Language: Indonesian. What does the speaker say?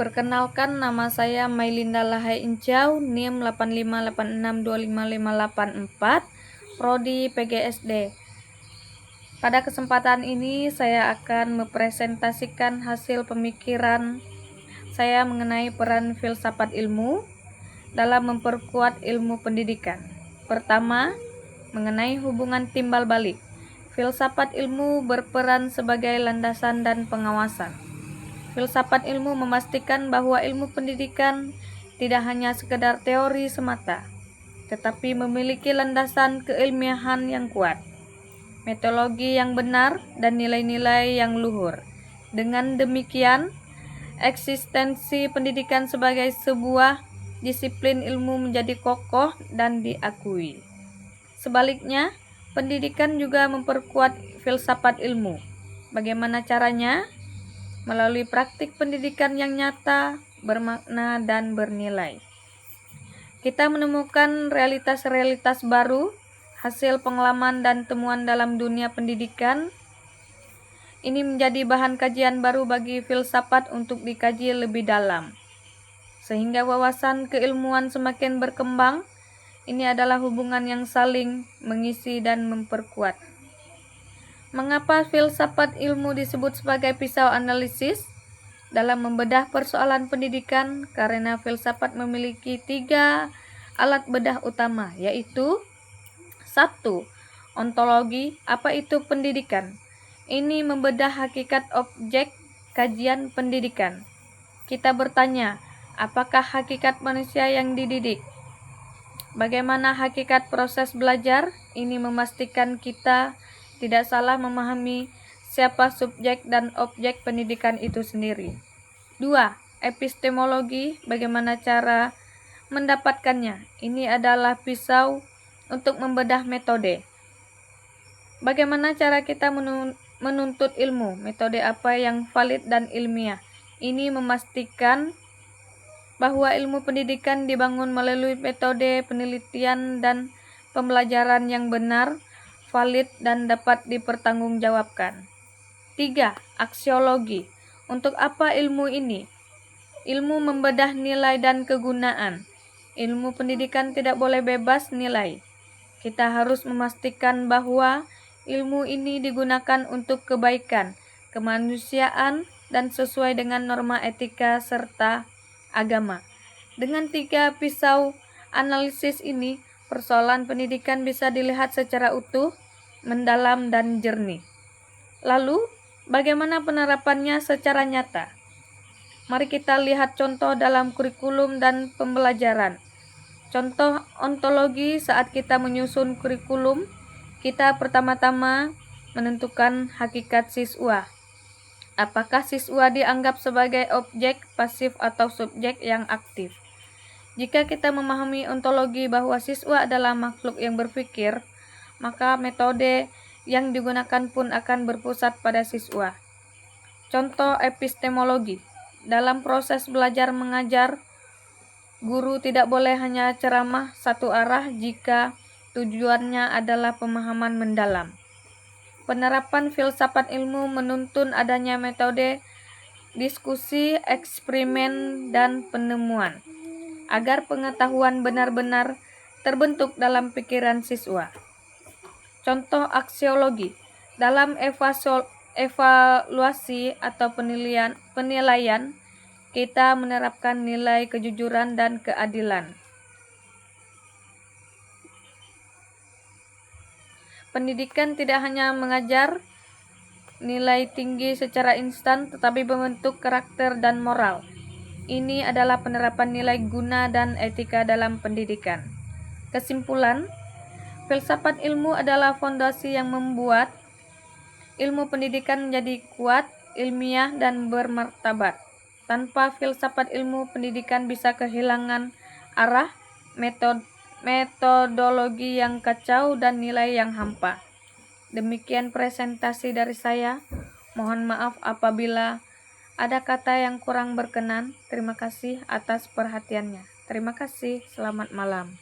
Perkenalkan, nama saya Mailinda Lahai Incau, NIM 85862558, Prodi PGSD. Pada kesempatan ini saya akan mempresentasikan hasil pemikiran saya mengenai peran filsafat ilmu dalam memperkuat ilmu pendidikan. Pertama, mengenai hubungan timbal balik. Filsafat ilmu berperan sebagai landasan dan pengawasan. Filsafat ilmu memastikan bahwa ilmu pendidikan tidak hanya sekedar teori semata, tetapi memiliki landasan keilmiahan yang kuat, metodologi yang benar, dan nilai-nilai yang luhur. Dengan demikian, eksistensi pendidikan sebagai sebuah disiplin ilmu menjadi kokoh dan diakui. Sebaliknya, pendidikan juga memperkuat filsafat ilmu. Bagaimana caranya? Melalui praktik pendidikan yang nyata, bermakna, dan bernilai. Kita menemukan realitas-realitas baru, hasil pengalaman dan temuan dalam dunia pendidikan. Ini menjadi bahan kajian baru bagi filsafat untuk dikaji lebih dalam. Sehingga wawasan keilmuan semakin berkembang. Ini adalah hubungan yang saling mengisi dan memperkuat. Mengapa filsafat ilmu disebut sebagai pisau analisis? Dalam membedah persoalan pendidikan, karena filsafat memiliki 3 alat bedah utama, yaitu 1. Ontologi. Apa itu pendidikan? Ini membedah hakikat objek kajian pendidikan. Kita bertanya, apakah hakikat manusia yang dididik? Bagaimana hakikat proses belajar? Ini memastikan kita tidak salah memahami siapa subjek dan objek pendidikan itu sendiri. 2. Epistemologi. Bagaimana cara mendapatkannya? Ini adalah pisau untuk membedah metode. Bagaimana cara kita menuntut ilmu? Metode apa yang valid dan ilmiah? Ini memastikan bahwa ilmu pendidikan dibangun melalui metode penelitian dan pembelajaran yang benar, valid, dan dapat dipertanggungjawabkan. 3. Aksiologi. Untuk apa ilmu ini? Ilmu membedah nilai dan kegunaan. Ilmu pendidikan tidak boleh bebas nilai. Kita harus memastikan bahwa ilmu ini digunakan untuk kebaikan, kemanusiaan, dan sesuai dengan norma etika serta agama. Dengan 3 pisau analisis ini, persoalan pendidikan bisa dilihat secara utuh, mendalam, dan jernih. Lalu, bagaimana penerapannya secara nyata? Mari kita lihat contoh dalam kurikulum dan pembelajaran. Contoh ontologi. Saat kita menyusun kurikulum, kita pertama-tama menentukan hakikat siswa. Apakah siswa dianggap sebagai objek pasif atau subjek yang aktif? Jika kita memahami ontologi bahwa siswa adalah makhluk yang berpikir, maka metode yang digunakan pun akan berpusat pada siswa. Contoh epistemologi. Dalam proses belajar mengajar, guru tidak boleh hanya ceramah satu arah jika tujuannya adalah pemahaman mendalam. Penerapan filsafat ilmu menuntun adanya metode diskusi, eksperimen, dan penemuan, agar pengetahuan benar-benar terbentuk dalam pikiran siswa. Contoh aksiologi. Dalam evaluasi atau penilaian, kita menerapkan nilai kejujuran dan keadilan. Pendidikan tidak hanya mengajar nilai tinggi secara instan, tetapi membentuk karakter dan moral. Ini adalah penerapan nilai guna dan etika dalam pendidikan. Kesimpulan, filsafat ilmu adalah fondasi yang membuat ilmu pendidikan menjadi kuat, ilmiah, dan bermartabat. Tanpa filsafat ilmu, pendidikan bisa kehilangan arah, metodologi yang kacau, dan nilai yang hampa. Demikian presentasi dari saya. Mohon maaf apabila ada kata yang kurang berkenan. Terima kasih atas perhatiannya. Terima kasih. Selamat malam.